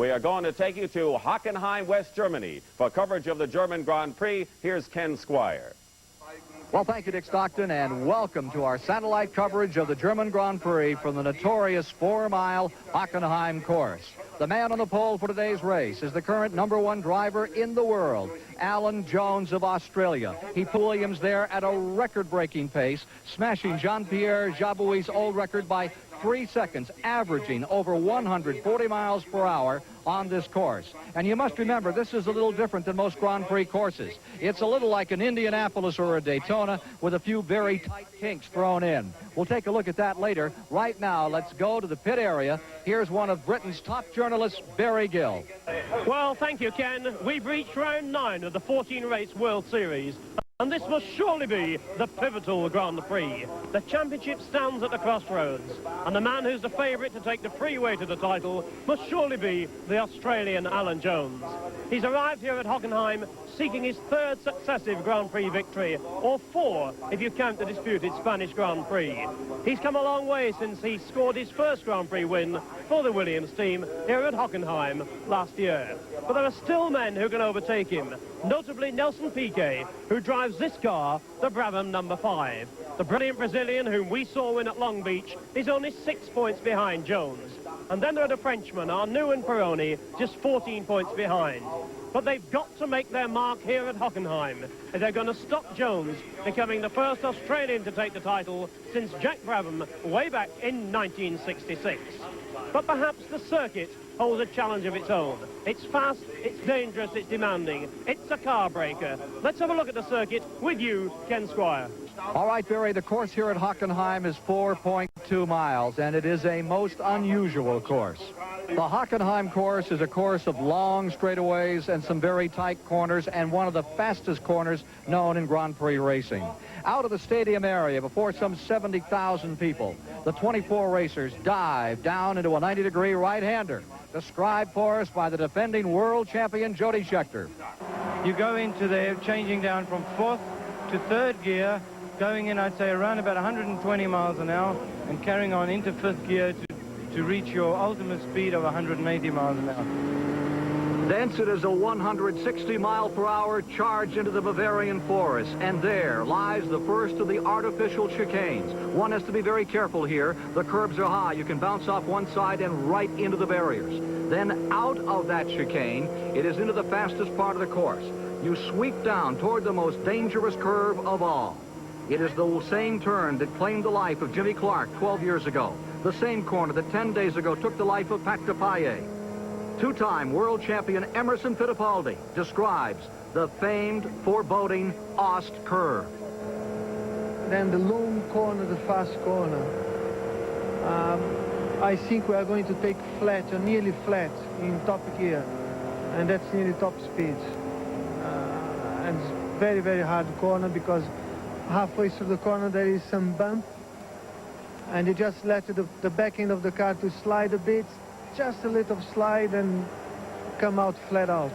We are going to take you to Hockenheim, West Germany. For coverage of the German Grand Prix, here's Ken Squire. Well, thank you, Dick Stockton, and welcome to our satellite coverage of the German Grand Prix from the notorious 4-mile Hockenheim course. The man on the pole for today's race is the current #1 driver in the world, Alan Jones of Australia. He put Williams there at a record-breaking pace, smashing Jean-Pierre Jabouille's old record by 3 seconds, averaging over 140 miles per hour on this course. And you must remember, this is a little different than most Grand Prix courses. It's a little like an Indianapolis or a Daytona with a few very tight kinks thrown in. We'll take a look at that later. Right now, let's go to the pit area. Here's one of Britain's top journalists, Barry Gill. Well, thank you, Ken. We've reached round 9 of the 14-race World Series. And this must surely be the pivotal Grand Prix. The championship stands at the crossroads, and the man who's the favourite to take the freeway to the title must surely be the Australian Alan Jones. He's arrived here at Hockenheim seeking his 3rd successive Grand Prix victory, or 4 if you count the disputed Spanish Grand Prix. He's come a long way since he scored his first Grand Prix win for the Williams team here at Hockenheim last year. But there are still men who can overtake him, notably Nelson Piquet, who drives this car, the Brabham #5. The brilliant Brazilian whom we saw win at Long Beach is only 6 points behind Jones. And then there are the Frenchmen, Arnoux and Pironi, just 14 points behind. But they've got to make their mark here at Hockenheim if they're going to stop Jones becoming the first Australian to take the title since Jack Brabham way back in 1966. But perhaps the circuit holds a challenge of its own. It's fast, it's dangerous, it's demanding. It's a car breaker. Let's have a look at the circuit with you, Ken Squire. All right, Barry, the course here at Hockenheim is 4.2 miles, and it is a most unusual course. The Hockenheim course is a course of long straightaways and some very tight corners, and one of the fastest corners known in Grand Prix racing. Out of the stadium area, before some 70,000 people, the 24 racers dive down into a 90-degree right-hander, described for us by the defending world champion, Jody Scheckter. You go into there, changing down from 4th to 3rd gear, going in, I'd say, around about 120 miles an hour, and carrying on into 5th gear to reach your ultimate speed of 180 miles an hour. Thence it is a 160-mile-per-hour charge into the Bavarian forest, and there lies the first of the artificial chicanes. One has to be very careful here. The curbs are high. You can bounce off one side and right into the barriers. Then out of that chicane, it is into the fastest part of the course. You sweep down toward the most dangerous curve of all. It is the same turn that claimed the life of Jimmy Clark 12 years ago. The same corner that 10 days ago took the life of Pat Depailler. Two-time world champion Emerson Fittipaldi describes the famed, foreboding Ost curve. Then the long corner, the fast corner. I think we are going to take flat, or nearly flat, in top gear. And that's nearly top speed. And it's very, very hard corner because halfway through the corner there is some bump. And you just let the back end of the car to slide a bit, just a little slide, and come out flat out.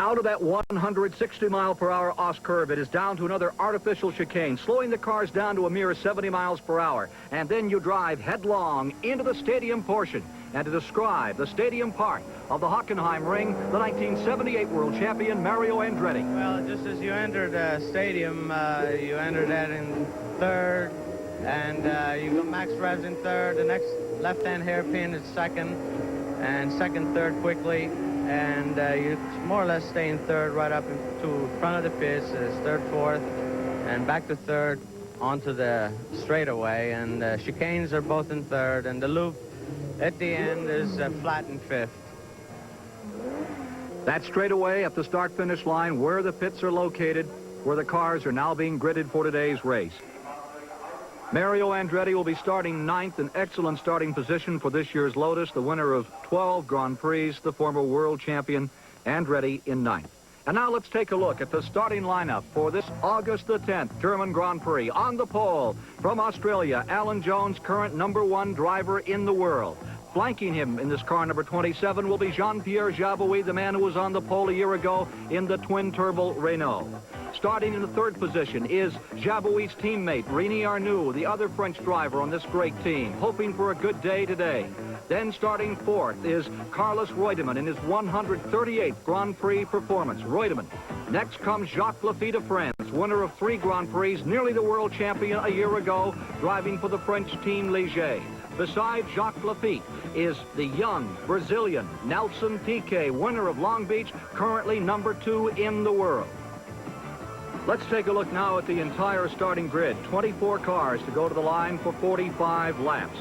Out of that 160-mile-per-hour Ost curve, it is down to another artificial chicane, slowing the cars down to a mere 70 miles per hour. And then you drive headlong into the stadium portion. And to describe the stadium part of the Hockenheim ring, the 1978 world champion Mario Andretti. Well, just as you entered the stadium, you entered that in 3rd, and you go Max Revs in 3rd. The next left-hand hairpin is 2nd, and 2nd, 3rd quickly. And you more or less stay in 3rd right up to front of the pits. It's 3rd, 4th, and back to 3rd onto the straightaway. And chicanes are both in 3rd, and the loop at the end is flat in 5th. That straightaway at the start-finish line where the pits are located, where the cars are now being gridded for today's race. Mario Andretti will be starting 9th, an excellent starting position for this year's Lotus, the winner of 12 Grand Prix, the former world champion Andretti in 9th. And now let's take a look at the starting lineup for this August the 10th German Grand Prix. On the pole from Australia, Alan Jones, current #1 driver in the world. Flanking him in this car, number 27, will be Jean-Pierre Jabouille, the man who was on the pole a year ago in the twin-turbo Renault. Starting in the 3rd position is Jabouille's teammate, Rémi Arnoux, the other French driver on this great team, hoping for a good day today. Then starting fourth is Carlos Reutemann in his 138th Grand Prix performance. Reutemann. Next comes Jacques Laffite of France, winner of 3 Grand Prix, nearly the world champion a year ago, driving for the French team Ligier. Beside Jacques Laffite is the young Brazilian Nelson Piquet, winner of Long Beach, currently number 2 in the world. Let's take a look now at the entire starting grid. 24 cars to go to the line for 45 laps.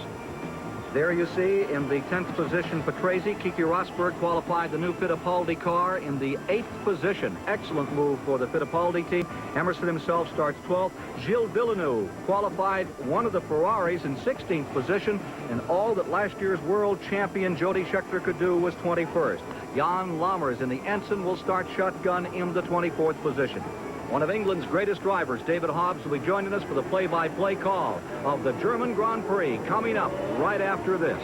There you see in the 10th position, Patrese. Keke Rosberg qualified the new Fittipaldi car in the 8th position. Excellent move for the Fittipaldi team. Emerson himself starts 12th. Gilles Villeneuve qualified one of the Ferraris in 16th position, and all that last year's world champion Jody Scheckter could do was 21st. Jan Lammers in the Ensign will start shotgun in the 24th position. One of England's greatest drivers, David Hobbs, will be joining us for the play-by-play call of the German Grand Prix coming up right after this.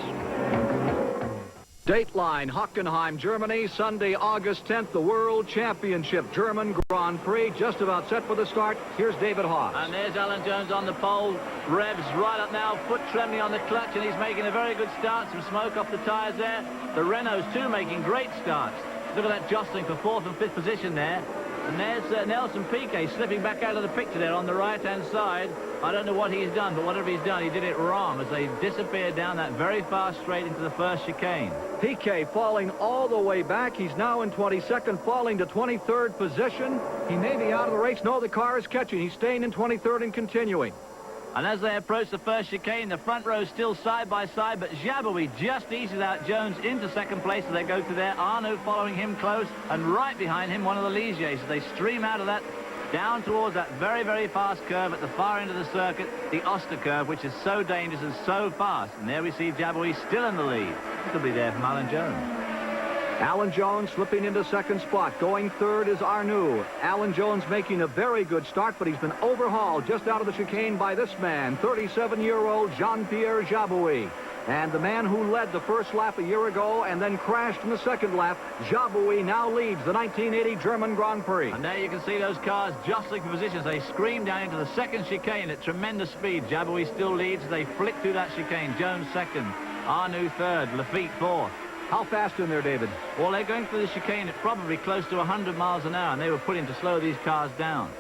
Dateline, Hockenheim, Germany, Sunday, August 10th, the World Championship German Grand Prix, just about set for the start. Here's David Hobbs. And there's Alan Jones on the pole. Revs right up now, foot trembling on the clutch, and he's making a very good start. Some smoke off the tyres there. The Renaults, too, making great starts. Look at that jostling for 4th and 5th position there. And there's Nelson Piquet slipping back out of the picture there on the right-hand side. I don't know what he's done, but whatever he's done, he did it wrong as they disappeared down that very fast straight into the first chicane. Piquet falling all the way back. He's now in 22nd, falling to 23rd position. He may be out of the race. No, the car is catching. He's staying in 23rd and continuing. And as they approach the first chicane, the front row is still side by side, but Jabouille just eases out Jones into second place as they go to there. Arnoux following him close, and right behind him, one of the Ligiers. So they stream out of that down towards that very, very fast curve at the far end of the circuit, the Oster curve, which is so dangerous and so fast. And there we see Jabouille still in the lead. It'll be there from Alan Jones. Alan Jones slipping into second spot. Going third is Arnoux. Alan Jones making a very good start, but he's been overhauled just out of the chicane by this man, 37-year-old Jean-Pierre Jabouille. And the man who led the first lap a year ago and then crashed in the second lap, Jabouille now leads the 1980 German Grand Prix. And there you can see those cars jostling for positions. They scream down into the second chicane at tremendous speed. Jabouille still leads. They flick through that chicane. Jones second, Arnoux third, Laffite fourth. How fast in there, David? Well, they're going through the chicane at probably close to 100 miles an hour, and they were put in to slow these cars down.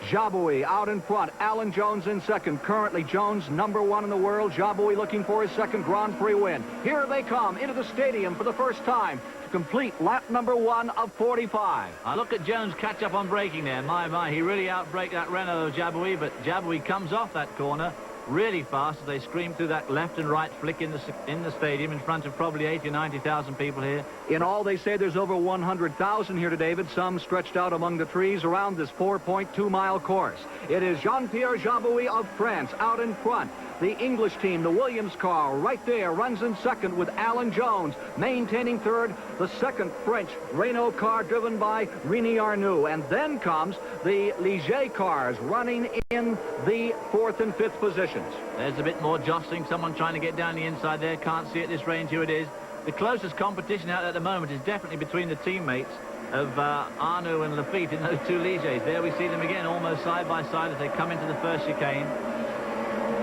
Jabouille out in front. Alan Jones in second. Currently, Jones number 1 in the world. Jabouille looking for his second Grand Prix win. Here they come into the stadium for the first time to complete lap number 1 of 45. I look at Jones catch up on braking there. My, he really outbraked that Renault of Jabouille, but Jabouille comes off that corner really fast as they scream through that left and right flick in the stadium in front of probably 80 or 90,000 people here. In all, they say there's over 100,000 here to David, some stretched out among the trees around this 4.2-mile course. It is Jean-Pierre Jabouille of France out in front. The English team, the Williams car, right there, runs in second with Alan Jones maintaining third. The second French Renault car driven by René Arnoux. And then comes the Ligier cars running in the 4th and 5th positions. There's a bit more jostling. Someone trying to get down the inside there. Can't see at this range who it is. The closest competition out at the moment is definitely between the teammates of Arnoux and Laffite in those two Ligiers. There we see them again, almost side by side as they come into the first chicane.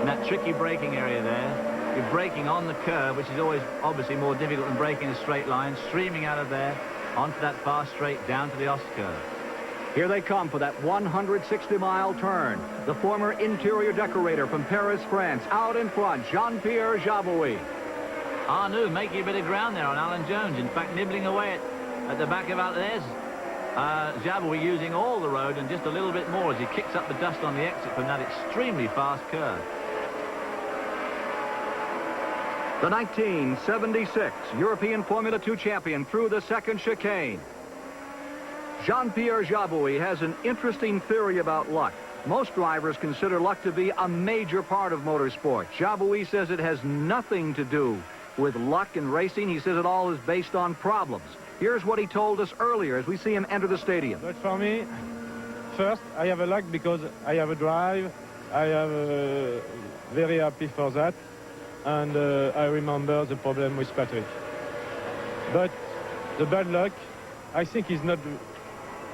In that tricky braking area there. You're braking on the curve, which is always obviously more difficult than braking in a straight line, streaming out of there onto that fast straight down to the Oster curve. Here they come for that 160-mile turn. The former interior decorator from Paris, France, out in front, Jean-Pierre Jabouille. Arnoux making a bit of ground there on Alan Jones. In fact, nibbling away at the back of Alvarez. Jabouille using all the road and just a little bit more as he kicks up the dust on the exit from that extremely fast curve. The 1976 European Formula 2 champion through the second chicane. Jean-Pierre Jabouille has an interesting theory about luck. Most drivers consider luck to be a major part of motorsport. Jabouille says it has nothing to do with luck in racing. He says it all is based on problems. Here's what he told us earlier as we see him enter the stadium. But for me, first, I have a luck because I have a drive. I am very happy for that. And I remember the problem with Patrick. But the bad luck, I think, is not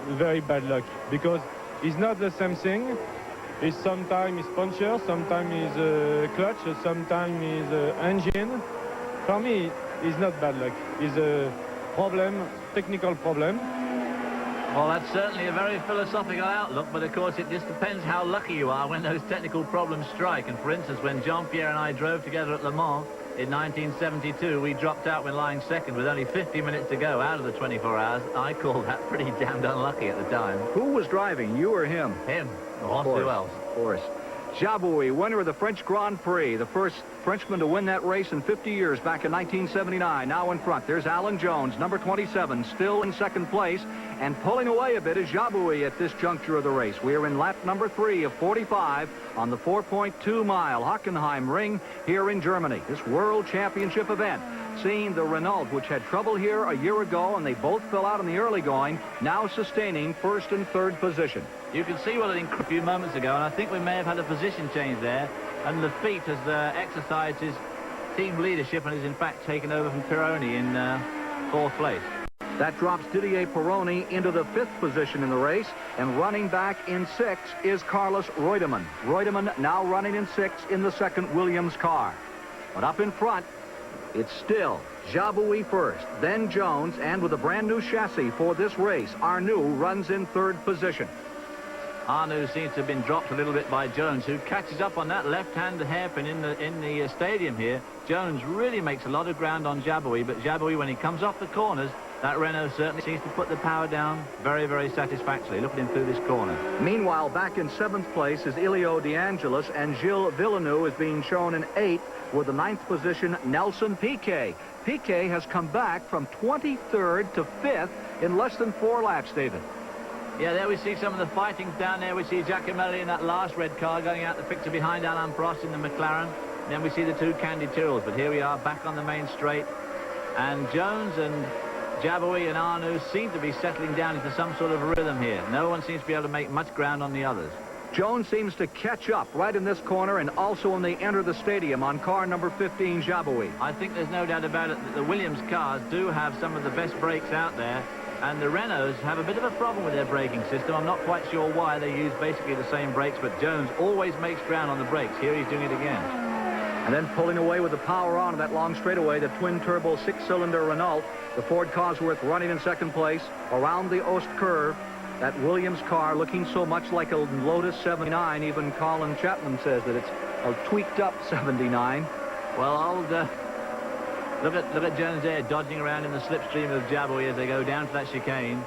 very bad luck because it's not the same thing. It's sometimes it's puncture, sometimes it's clutch, sometimes it's engine. For me, it's not bad luck. It's a problem, technical problem. Well, that's certainly a very philosophical outlook, but of course it just depends how lucky you are when those technical problems strike. And for instance, when Jean-Pierre and I drove together at Le Mans in 1972, we dropped out when lying second with only 50 minutes to go out of the 24 hours. I call that pretty damned unlucky at the time. Who was driving, you or him? Him. Who else? Of course. Jabouille, winner of the French Grand Prix, the first Frenchman to win that race in 50 years back in 1979. Now in front, there's Alan Jones, number 27, still in second place, and pulling away a bit is Jabouille at this juncture of the race. We are in lap number 3 of 45 on the 4.2-mile Hockenheim Ring here in Germany. This World Championship event, seeing the Renault, which had trouble here a year ago, and they both fell out in the early going, now sustaining first and third position. You can see what it increased a few moments ago, and I think we may have had a position change there. And Lafitte has exercised his team leadership and has in fact taken over from Pironi in 4th place. That drops Didier Pironi into the 5th position in the race, and running back in 6th is Carlos Reutemann. Reutemann now running in 6th in the second Williams car. But up in front, it's still Jabouille first, then Jones, and with a brand new chassis for this race, Arnoux runs in 3rd position. Arnoux seems to have been dropped a little bit by Jones, who catches up on that left-hand hairpin in the stadium here. Jones really makes a lot of ground on Jabouille, but Jabouille, when he comes off the corners, that Renault certainly seems to put the power down very, very satisfactorily. Look at him through this corner. Meanwhile, back in 7th place is Elio De Angelis, and Gilles Villeneuve is being shown in 8th with the 9th position, Nelson Piquet. Piquet has come back from 23rd to 5th in less than 4 laps, David. Yeah, there we see some of the fighting down there. We see Giacomelli in that last red car going out the picture behind Alain Prost in the McLaren. And then we see the 2 Candy Tyrrells. But here we are back on the main straight. And Jones and Jabouille and Arnoux seem to be settling down into some sort of rhythm here. No one seems to be able to make much ground on the others. Jones seems to catch up right in this corner and also when they enter the stadium on car number 15, Jabouille. I think there's no doubt about it that the Williams cars do have some of the best brakes out there. And the Renaults have a bit of a problem with their braking system. I'm not quite sure why. They use basically the same brakes, but Jones always makes ground on the brakes. Here he's doing it again. And then pulling away with the power on that long straightaway, the twin-turbo 6-cylinder Renault. The Ford Cosworth running in 2nd place around the Ost curve. That Williams car looking so much like a Lotus 79. Even Colin Chapman says that it's a tweaked-up 79. Well, Look at Jones there, dodging around in the slipstream of Jabouille as they go down to that chicane.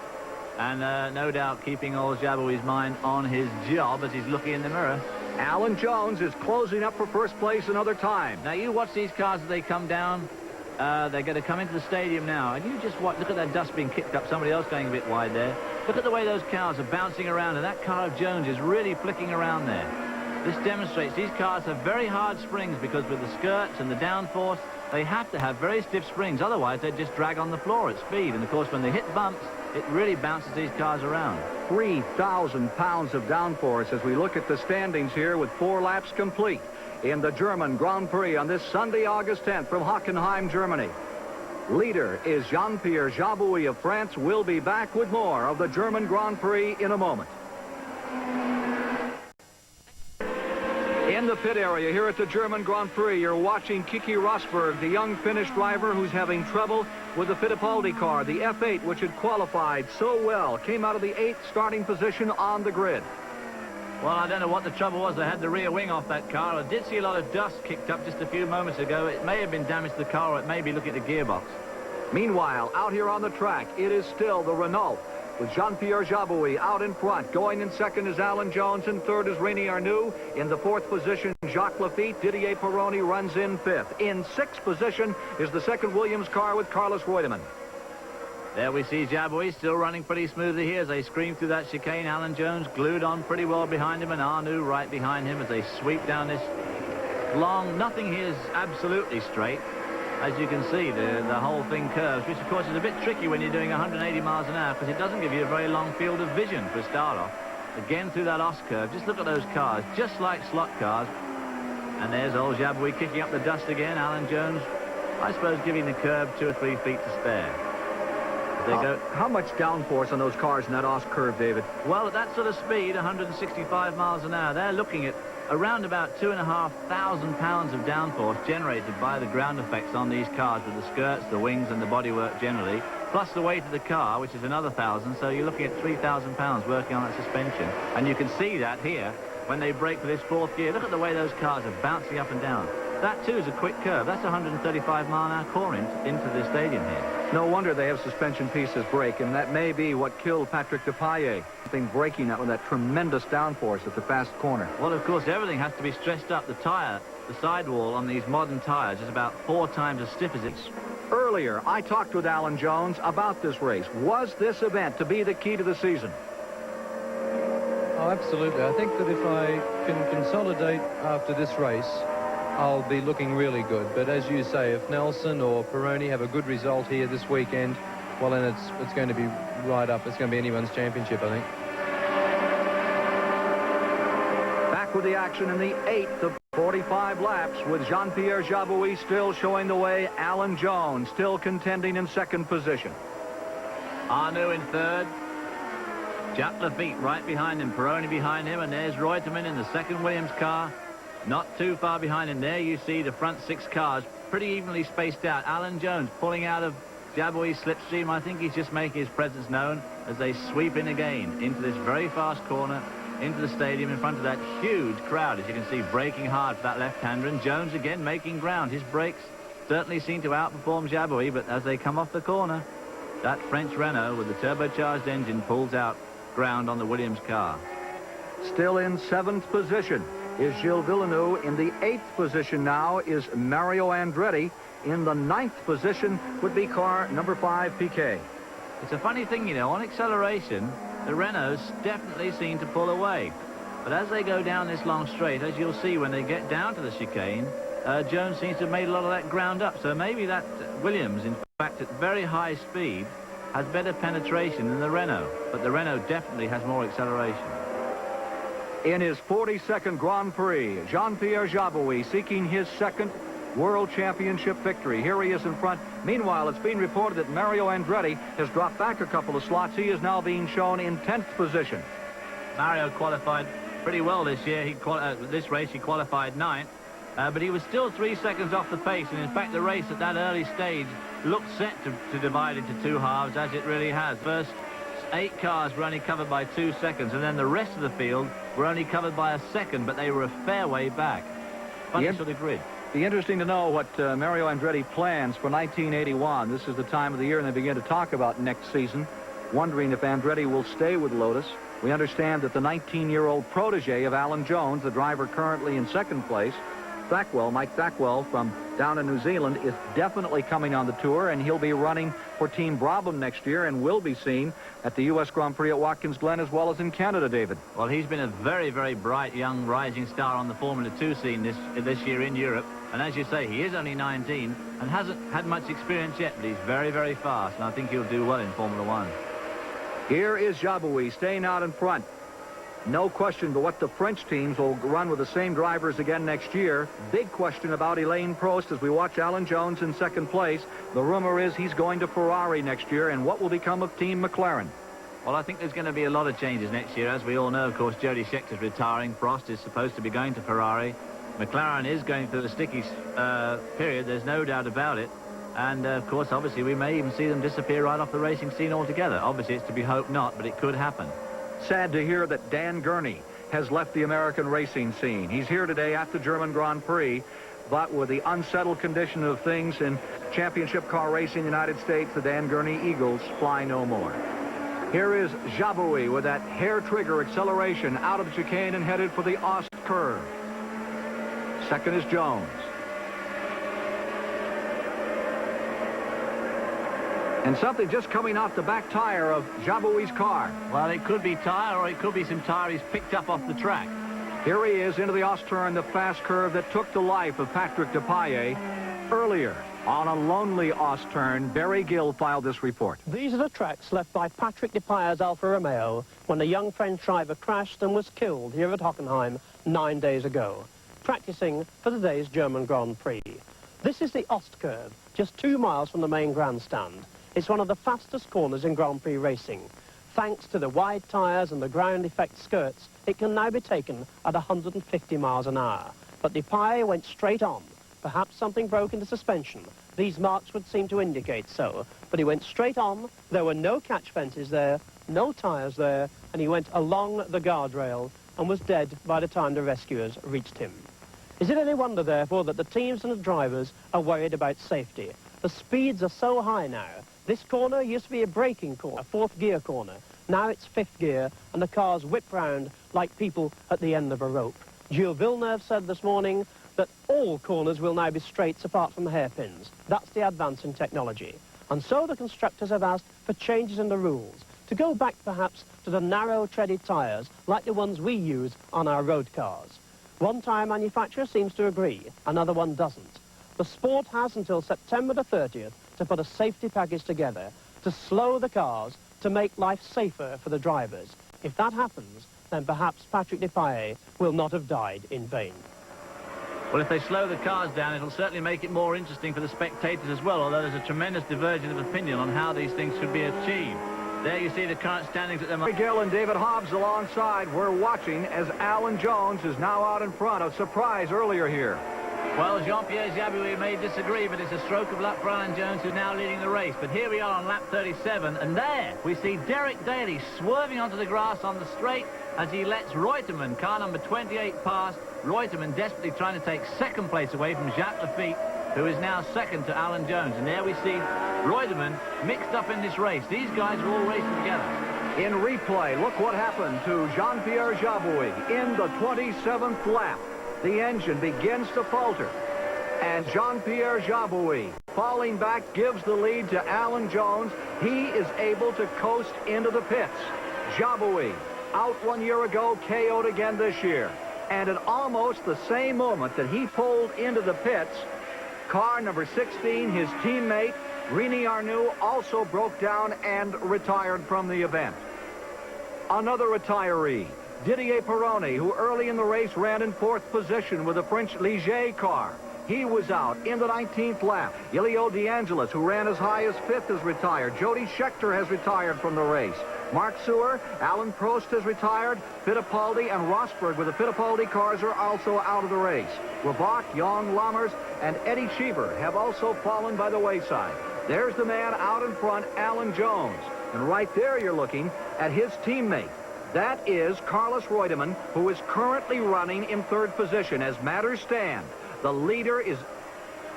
And no doubt keeping old Jabouille's mind on his job as he's looking in the mirror. Alan Jones is closing up for first place another time. Now, you watch these cars as they come down. They're going to come into the stadium now. And you just watch, look at that dust being kicked up. Somebody else going a bit wide there. Look at the way those cars are bouncing around. And that car of Jones is really flicking around there. This demonstrates these cars have very hard springs because with the skirts and the downforce, they have to have very stiff springs. Otherwise, they'd just drag on the floor at speed. And, of course, when they hit bumps, it really bounces these cars around. 3,000 pounds of downforce as we look at the standings here with 4 laps complete in the German Grand Prix on this Sunday, August 10th from Hockenheim, Germany. Leader is Jean-Pierre Jabouille of France. We'll be back with more of the German Grand Prix in a moment. In the pit area here at the German Grand Prix, you're watching Keke Rosberg, the young Finnish driver who's having trouble with the Fittipaldi car. The F8, which had qualified so well, came out of the 8th starting position on the grid. Well, I don't know what the trouble was. They had the rear wing off that car. I did see a lot of dust kicked up just a few moments ago. It may have been damage to the car, or it may be looking at the gearbox. Meanwhile, out here on the track, it is still the Renault with Jean-Pierre Jabouille out in front. Going in 2nd is Alan Jones, in 3rd is Rémi Arnoux. In the 4th position, Jacques Lafitte. Didier Pironi runs in 5th. In 6th position is the 2nd Williams car with Carlos Reutemann. There we see Jabouille still running pretty smoothly here as they scream through that chicane. Alan Jones glued on pretty well behind him, and Arnoux right behind him as they sweep down this long. Nothing here is absolutely straight. As you can see, the whole thing curves, which of course is a bit tricky when you're doing 180 miles an hour because it doesn't give you a very long field of vision for a start off. Again through that Ost curve, just look at those cars, just like slot cars. And there's old Jabouille kicking up the dust again. Alan Jones, I suppose, giving the curb 2 or 3 feet to spare. How much downforce on those cars in that Ost curve, David? Well, at that sort of speed, 165 miles an hour, they're looking at around about 2,500 pounds of downforce generated by the ground effects on these cars with the skirts, the wings and the bodywork generally, plus the weight of the car, which is another 1,000, so you're looking at 3,000 pounds working on that suspension. And you can see that here when they brake for this fourth gear. Look at the way those cars are bouncing up and down. That too is a quick curve. That's 135 mile-an-hour core into the stadium here. No wonder they have suspension pieces break, and that may be what killed Patrick Depailler. Something breaking that with that tremendous downforce at the fast corner. Well, of course, everything has to be stressed up. The tire, the sidewall on these modern tires is about 4 times as stiff as it's... Earlier, I talked with Alan Jones about this race. Was this event to be the key to the season? Oh, absolutely. I think that if I can consolidate after this race, I'll be looking really good. But as you say, if Nelson or Pironi have a good result here this weekend, well, then it's going to be right up. It's going to be anyone's championship, I think. Back with the action in the 8th of 45 laps with Jean-Pierre Jabouille still showing the way. Alan Jones still contending in second position. Arnoux in third. Jacques Lafitte right behind him, Pironi behind him, and there's Reutemann in the second Williams car. Not too far behind him. There you see the front 6 cars pretty evenly spaced out. Alan Jones pulling out of Jabouille's slipstream. I think he's just making his presence known as they sweep in again into this very fast corner, into the stadium in front of that huge crowd, as you can see, braking hard for that left-hander. And Jones again making ground. His brakes certainly seem to outperform Jabouille, but as they come off the corner, that French Renault with the turbocharged engine pulls out ground on the Williams car. Still in 7th position is Gilles Villeneuve. In the 8th position now is Mario Andretti. In the 9th position would be car number 5, Piquet. It's a funny thing, you know, on acceleration, the Renaults definitely seem to pull away. But as they go down this long straight, as you'll see when they get down to the chicane, Jones seems to have made a lot of that ground up. So maybe that Williams, in fact, at very high speed, has better penetration than the Renault. But the Renault definitely has more acceleration. In his 42nd Grand Prix, Jean-Pierre Jabouille seeking his 2nd World Championship victory. Here he is in front. Meanwhile, it's being reported that Mario Andretti has dropped back a couple of slots. He is now being shown in 10th position. Mario qualified pretty well this year. This race he qualified 9th, but he was still 3 seconds off the pace. And in fact, the race at that early stage looked set to divide into 2 halves, as it really has. First 8 cars were only covered by 2 seconds, and then the rest of the field were only covered by a second, but they were a fair way back. Funny sort of grid. Be interesting to know what Mario Andretti plans for 1981. This is the time of the year and they begin to talk about next season, wondering if Andretti will stay with Lotus. We understand that the 19-year-old protege of Alan Jones, the driver currently in 2nd place, Mike Thackwell from down in New Zealand, is definitely coming on the tour, and he'll be running for Team Brabham next year and will be seen at the U.S. Grand Prix at Watkins Glen as well as in Canada, David. Well, he's been a very, very bright young rising star on the Formula 2 scene this year in Europe. And as you say, he is only 19 and hasn't had much experience yet, but he's very, very fast, and I think he'll do well in Formula 1. Here is Jabouille staying out in front. No question but what the French teams will run with the same drivers again next year. Big question about Alain Prost as we watch Alan Jones in 2nd place. The rumor is he's going to Ferrari next year, and what will become of Team McLaren? Well, I think there's going to be a lot of changes next year. As we all know, of course, Jody Scheckter's retiring. Prost is supposed to be going to Ferrari. McLaren is going through a sticky period, there's no doubt about it. And, of course, obviously, we may even see them disappear right off the racing scene altogether. Obviously, it's to be hoped not, but it could happen. Sad to hear that Dan Gurney has left the American racing scene. He's here today at the German Grand Prix, but with the unsettled condition of things in championship car racing in the United States, the Dan Gurney Eagles fly no more. Here is Jabouille with that hair trigger acceleration out of the chicane and headed for the Ost curve. 2nd is Jones. And something just coming off the back tire of Jabouille's car. Well, it could be tire, or it could be some tire he's picked up off the track. Here he is into the Ost turn, the fast curve that took the life of Patrick Depailler. Earlier, on a lonely Ost turn, Barry Gill filed this report. These are the tracks left by Patrick Depailler's Alfa Romeo when a young French driver crashed and was killed here at Hockenheim 9 days ago, practicing for today's German Grand Prix. This is the Ost curve, just 2 miles from the main grandstand. It's one of the fastest corners in Grand Prix racing. Thanks to the wide tyres and the ground effect skirts, it can now be taken at 150 miles an hour. But Depay went straight on. Perhaps something broke in the suspension. These marks would seem to indicate so. But he went straight on. There were no catch fences there, no tyres there, and he went along the guardrail and was dead by the time the rescuers reached him. Is it any wonder, therefore, that the teams and the drivers are worried about safety? The speeds are so high now. This corner used to be a braking corner, a fourth gear corner. Now it's fifth gear, and the cars whip round like people at the end of a rope. Gilles Villeneuve said this morning that all corners will now be straights apart from the hairpins. That's the advance in technology. And so the constructors have asked for changes in the rules, to go back perhaps to the narrow-treaded tyres like the ones we use on our road cars. One tyre manufacturer seems to agree, another one doesn't. The sport has until September the 30th to put a safety package together to slow the cars, to make life safer for the drivers. If that happens, then perhaps Patrick Depailler will not have died in vain. Well, if they slow the cars down, it'll certainly make it more interesting for the spectators as well, although there's a tremendous divergence of opinion on how these things should be achieved. There you see the current standings at the moment. Gill and David Hobbs alongside. We're watching as Alan Jones is now out in front. A surprise earlier here. Well, Jean-Pierre Jabouille may disagree, but it's a stroke of luck for Alan Jones, who's now leading the race. But here we are on lap 37, and there we see Derek Daly swerving onto the grass on the straight as he lets Reutemann, car number 28, pass. Reutemann desperately trying to take second place away from Jacques Lafitte, who is now second to Alan Jones. And there we see Reutemann mixed up in this race. These guys are all racing together. In replay, look what happened to Jean-Pierre Jabouille in the 27th lap. The engine begins to falter, and Jean-Pierre Jabouille, falling back, gives the lead to Alan Jones. He is able to coast into the pits. Jabouille, out 1 year ago, KO'd again this year. And at almost the same moment that he pulled into the pits, car number 16, his teammate, Rini Arnoux, also broke down and retired from the event. Another retiree, Didier Pironi, who early in the race ran in 4th position with the French Ligier car. He was out in the 19th lap. Ilio De Angelis, who ran as high as 5th, has retired. Jody Scheckter has retired from the race. Mark Sewer, Alan Prost has retired. Fittipaldi and Rosberg with the Fittipaldi cars are also out of the race. Rabat, Jan Lammers, and Eddie Cheever have also fallen by the wayside. There's the man out in front, Alan Jones. And right there you're looking at his teammate. That is Carlos Reutemann, who is currently running in 3rd position. As matters stand, the leader is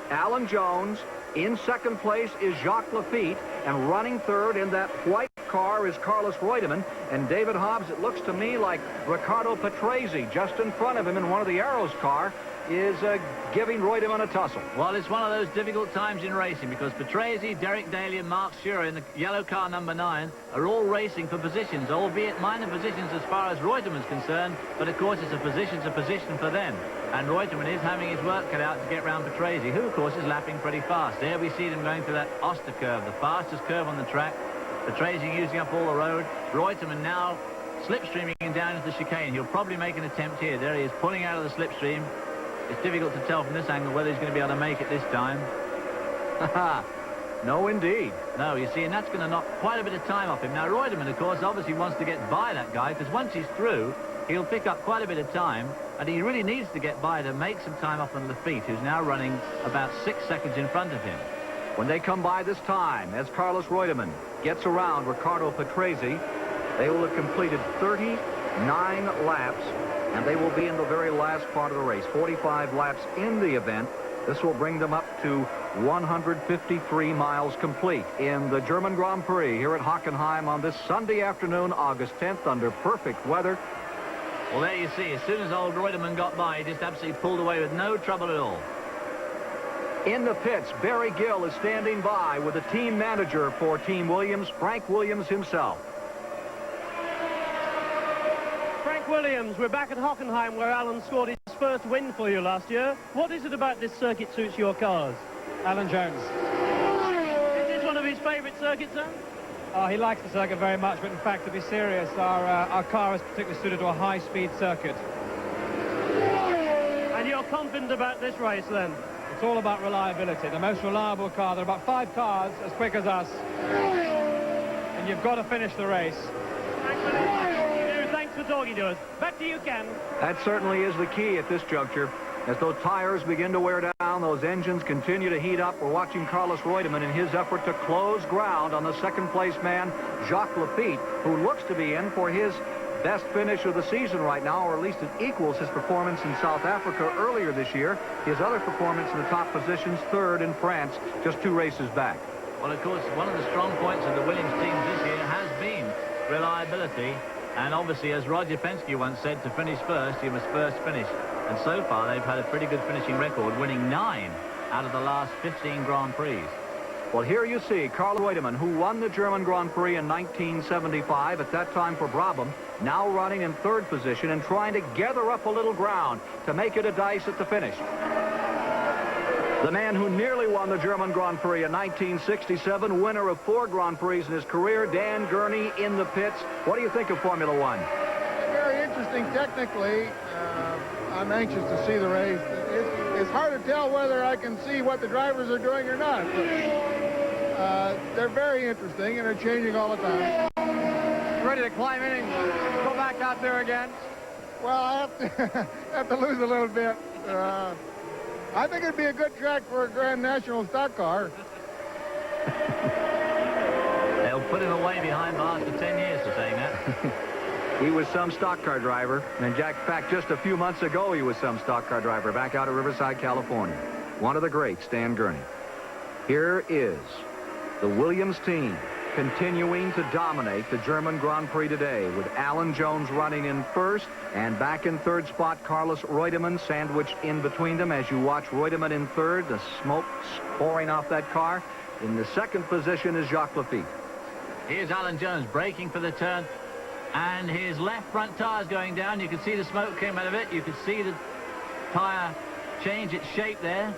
Alan Jones. In 2nd place is Jacques Lafitte. And running 3rd in that white car is Carlos Reutemann. And David Hobbs, it looks to me like Riccardo Patrese, just in front of him in one of the Arrows car, is giving Reutemann a tussle. Well, it's one of those difficult times in racing because Patrese, Derek Daly and Mark Scherer in the yellow car number 9 are all racing for positions, albeit minor positions as far as Reutemann's concerned, but of course it's a position for them. And Reutemann is having his work cut out to get round Patrese, who of course is lapping pretty fast. There we see them going through that Oster curve, the fastest curve on the track. Patrese using up all the road. Reutemann now slipstreaming down into the chicane. He'll probably make an attempt here. There he is pulling out of the slipstream. It's difficult to tell from this angle whether he's going to be able to make it this time. No, indeed. No, you see, and that's going to knock quite a bit of time off him. Now, Reutemann, of course, obviously wants to get by that guy, because once he's through, he'll pick up quite a bit of time, and he really needs to get by to make some time off on Lafitte, who's now running about 6 seconds in front of him. When they come by this time, as Carlos Reutemann gets around Riccardo Patrese, they will have completed 39 laps, and they will be in the very last part of the race, 45 laps in the event. This will bring them up to 153 miles complete in the German Grand Prix here at Hockenheim on this Sunday afternoon, August 10th, under perfect weather. Well, there you see, as soon as old Reutemann got by, he just absolutely pulled away with no trouble at all. In the pits, Barry Gill is standing by with the team manager for Team Williams, Frank Williams himself. Frank Williams, we're back at Hockenheim where Alan scored his first win for you last year. What is it about this circuit suits your cars? Alan Jones. Is this one of his favourite circuits, then? Oh, he likes the circuit very much, but in fact, to be serious, our car is particularly suited to a high-speed circuit. And you're confident about this race, then? It's all about reliability. The most reliable car. There are about 5 cars as quick as us. And you've got to finish the race. Thanks for talking to us. Back to you, Ken. That certainly is the key at this juncture. As those tires begin to wear down, those engines continue to heat up. We're watching Carlos Reutemann in his effort to close ground on the second-place man, Jacques Laffite, who looks to be in for his best finish of the season right now, or at least it equals his performance in South Africa earlier this year. His other performance in the top positions, third in France, just 2 races back. Well, of course, one of the strong points of the Williams team this year has been reliability. And obviously, as Roger Penske once said, to finish first, you must first finish. And so far, they've had a pretty good finishing record, winning 9 out of the last 15 Grand Prix. Well, here you see Carlos Reutemann, who won the German Grand Prix in 1975, at that time for Brabham, now running in 3rd position and trying to gather up a little ground to make it a dice at the finish. The man who nearly won the German Grand Prix in 1967, winner of 4 Grand Prix in his career, Dan Gurney in the pits. What do you think of Formula One? Very interesting technically. I'm anxious to see the race. It's hard to tell whether I can see what the drivers are doing or not. But, they're very interesting and are changing all the time. Ready to climb in and go back out there again? Well, I have to lose a little bit. I think it'd be a good track for a Grand National stock car. They'll put him away behind bars for 10 years for saying that. He was some stock car driver, and in fact, just a few months ago, he was some stock car driver back out of Riverside, California. One of the greats, Dan Gurney. Here is the Williams team continuing to dominate the German Grand Prix today, with Alan Jones running in 1st, and back in 3rd spot, Carlos Reutemann sandwiched in between them. As you watch Reutemann in 3rd, the smoke pouring off that car. In the 2nd position is Jacques Laffite. Here's Alan Jones braking for the turn. And his left front tire's going down. You can see the smoke came out of it. You can see the tire change its shape there.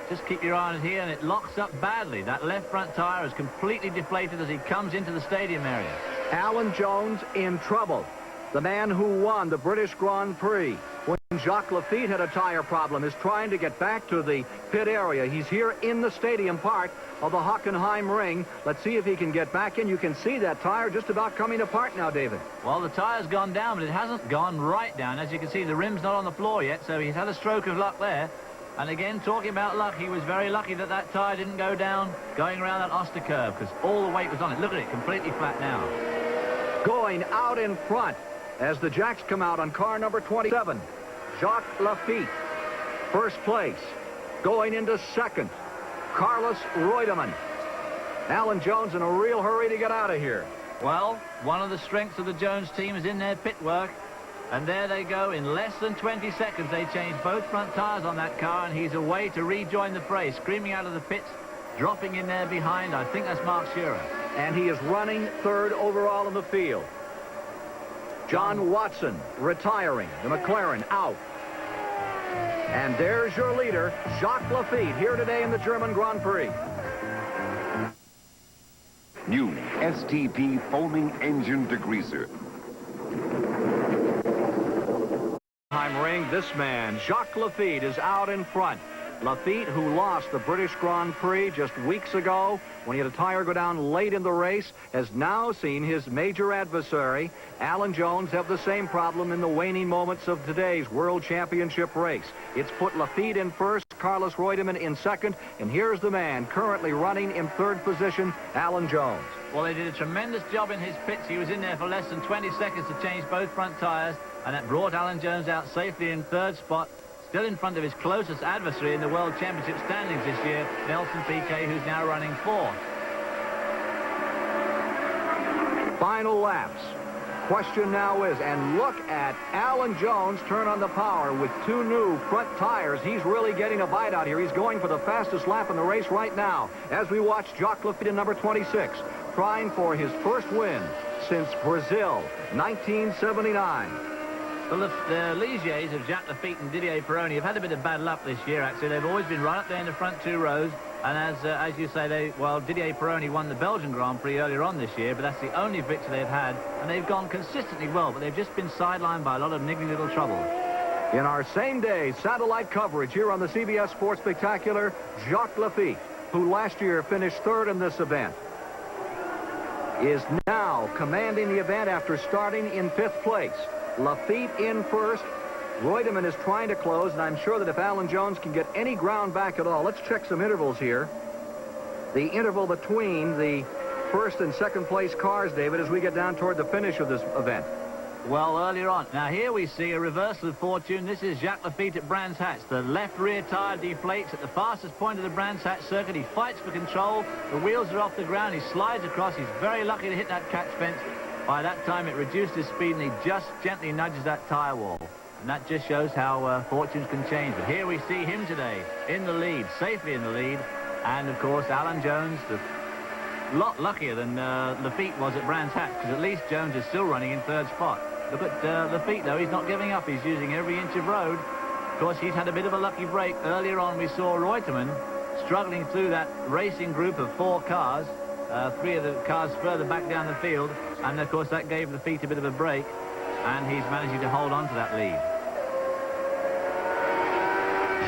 Just keep your eye on it here, and it locks up badly. That left front tire is completely deflated as he comes into the stadium area. Alan Jones in trouble. The man who won the British Grand Prix when Jacques Laffite had a tire problem is trying to get back to the pit area. He's here in the stadium part of the Hockenheim ring. Let's see if he can get back in. You can see that tire just about coming apart now, David. Well, the tire's gone down, but it hasn't gone right down. As you can see, the rim's not on the floor yet, so he's had a stroke of luck there. And again, talking about luck, he was very lucky that that tire didn't go down going around that Oster curve, because all the weight was on it. Look at it, completely flat now. Going out in front as the Jacks come out on car number 27. Jacques Laffite, 1st place. Going into 2nd, Carlos Reutemann. Alan Jones in a real hurry to get out of here. Well, one of the strengths of the Jones team is in their pit work. And there they go. In less than 20 seconds, they change both front tires on that car, and he's away to rejoin the fray, screaming out of the pits, dropping in there behind. I think that's Mark Shearer. And he is running 3rd overall in the field. John Watson retiring. The McLaren out. And there's your leader, Jacques Laffite, here today in the German Grand Prix. New STP foaming engine degreaser. Ring, this man, Jacques Laffite, is out in front. Laffite, who lost the British Grand Prix just weeks ago when he had a tire go down late in the race, has now seen his major adversary, Alan Jones, have the same problem in the waning moments of today's World Championship race. It's put Laffite in 1st, Carlos Reutemann in 2nd, and here's the man currently running in 3rd position, Alan Jones. Well, they did a tremendous job in his pits. He was in there for less than 20 seconds to change both front tires, and that brought Alan Jones out safely in 3rd spot, still in front of his closest adversary in the World Championship standings this year, Nelson Piquet, who's now running 4th. Final laps. Question now is, and look at Alan Jones turn on the power with 2 new front tires. He's really getting a bite out here. He's going for the fastest lap in the race right now as we watch Jacques Laffite in number 26, trying for his 1st win since Brazil, 1979. Well, the Ligiers of Jacques Laffite and Didier Pironi have had a bit of bad luck this year, actually. They've always been right up there in the front 2 rows. And as you say, Didier Pironi won the Belgian Grand Prix earlier on this year, but that's the only victory they've had. And they've gone consistently well, but they've just been sidelined by a lot of niggling little trouble. In our same-day satellite coverage here on the CBS Sports Spectacular, Jacques Laffite, who last year finished 3rd in this event. is now commanding the event after starting in 5th place. Lafitte in first. Reutemann is trying to close, and I'm sure that if Alan Jones can get any ground back at all, let's check some intervals here. The interval between the first and second place cars, David, as we get down toward the finish of this event. Well, earlier on. Now, here we see a reversal of fortune. This is Jacques Lafitte at Brands Hatch. The left rear tire deflates at the fastest point of the Brands Hatch circuit. He fights for control. The wheels are off the ground. He slides across. He's very lucky to hit that catch fence. By that time, it reduced his speed, and he just gently nudges that tire wall. And that just shows how fortunes can change. But here we see him today in the lead, safely in the lead. And, of course, Alan Jones, a lot luckier than Lafitte was at Brands Hatch, because at least Jones is still running in 3rd spot. Look at Lafitte, though. He's not giving up. He's using every inch of road. Of course, he's had a bit of a lucky break. Earlier on, we saw Reutemann struggling through that racing group of 4 cars, 3 of the cars further back down the field. And, of course, that gave Lafitte a bit of a break, and he's managing to hold on to that lead.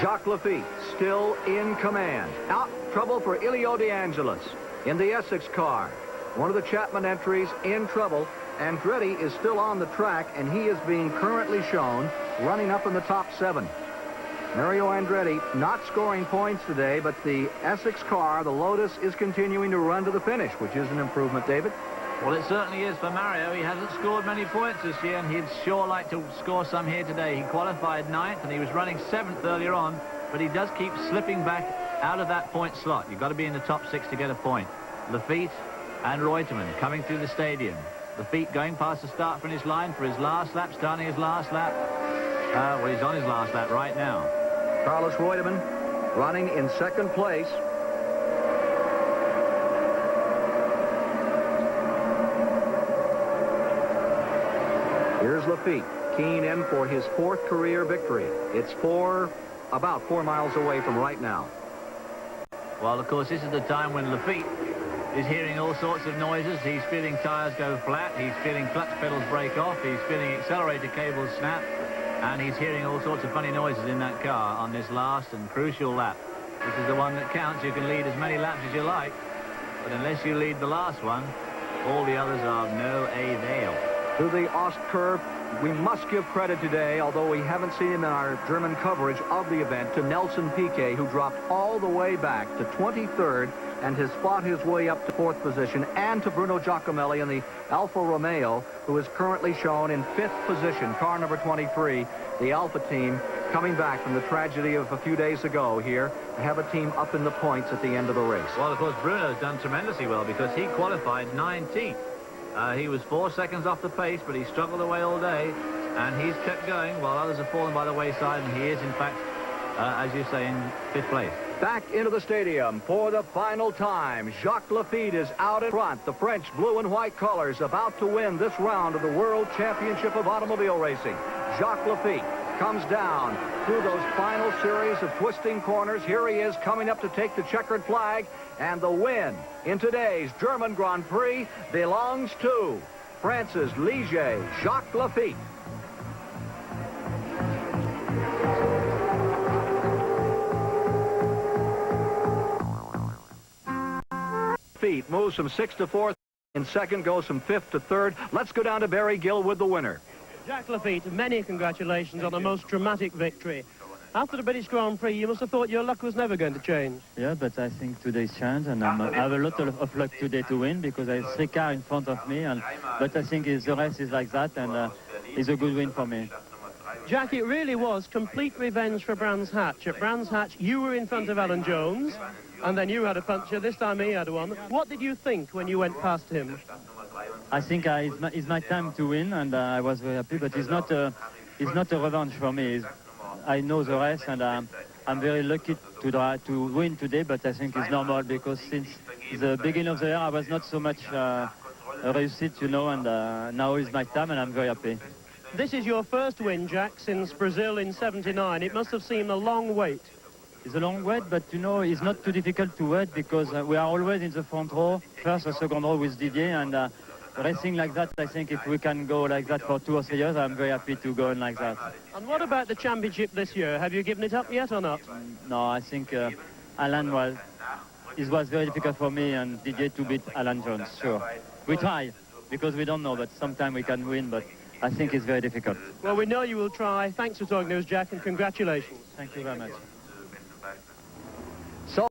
Jacques Lafitte still in command. Out trouble for Elio De Angelis in the Essex car. One of the Chapman entries in trouble. Andretti is still on the track, and he is being currently shown running up in the top 7. Mario Andretti not scoring points today, but the Essex car, the Lotus, is continuing to run to the finish, which is an improvement, David. Well, it certainly is for Mario. He hasn't scored many points this year, and he'd sure like to score some here today. He qualified 9th, and he was running 7th earlier on, but he does keep slipping back out of that point slot. You've got to be in the top 6 to get a point. Lafitte and Reutemann coming through the stadium. Lafitte going past the start-finish line for his last lap, starting his last lap. Well, he's on his last lap right now. Carlos Reutemann running in 2nd place. Here's Lafitte, keying in for his 4th career victory. It's about 4 miles away from right now. Well, of course, this is the time when Lafitte is hearing all sorts of noises. He's feeling tires go flat. He's feeling clutch pedals break off. He's feeling accelerator cables snap. And he's hearing all sorts of funny noises in that car on this last and crucial lap. This is the one that counts. You can lead as many laps as you like, but unless you lead the last one, all the others are of no avail. To the Ost curve, we must give credit today, although we haven't seen him in our German coverage of the event, to Nelson Piquet, who dropped all the way back to 23rd and has fought his way up to 4th position, and to Bruno Giacomelli in the Alfa Romeo, who is currently shown in 5th position, car number 23, the Alfa team, coming back from the tragedy of a few days ago here to have a team up in the points at the end of the race. Well, of course, Bruno's done tremendously well because he qualified 19th. He was 4 seconds off the pace, but he struggled away all day, and he's kept going while others have fallen by the wayside, and he is, in fact, as you say, in 5th place. Back into the stadium for the final time. Jacques Lafitte is out in front. The French blue and white colors about to win this round of the World Championship of Automobile Racing. Jacques Lafitte comes down through those final series of twisting corners. Here he is coming up to take the checkered flag, and the win in today's German Grand Prix belongs to France's Ligier, Jacques Lafitte. Lafitte moves from 6th to 4th, and 2nd goes from 5th to 3rd. Let's go down to Barry Gill with the winner. Jacques Lafitte, many congratulations on a most dramatic victory. After the British Grand Prix, you must have thought your luck was never going to change. Yeah, but I think today's changed, and I have a lot of luck today to win because there's 3 cars in front of me. But I think the race is like that, and it's a good win for me. Jack, it really was complete revenge for Brands Hatch. At Brands Hatch, you were in front of Alan Jones, and then you had a puncher. This time he had one. What did you think when you went past him? I think it's my time to win, and I was very happy. But it's not a revenge for me. I know the race, and I'm very lucky to win today. But I think it's normal because since the beginning of the year I was not so much reused, you know, and now is my time, and I'm very happy. This is your first win, Jack, since Brazil in '79. It must have seemed a long wait. It's a long wait, but, you know, it's not too difficult to wait because we are always in the front row, first or second row with Didier, and racing like that, I think if we can go like that for 2 or 3 years, I'm very happy to go on like that. And what about the championship this year? Have you given it up yet or not? No, I think Alan it was very difficult for me and Didier to beat Alan Jones, sure. We try, because we don't know, but sometimes we can win, but I think it's very difficult. Well, we know you will try. Thanks for talking to us, Jack, and congratulations. Thank you very much.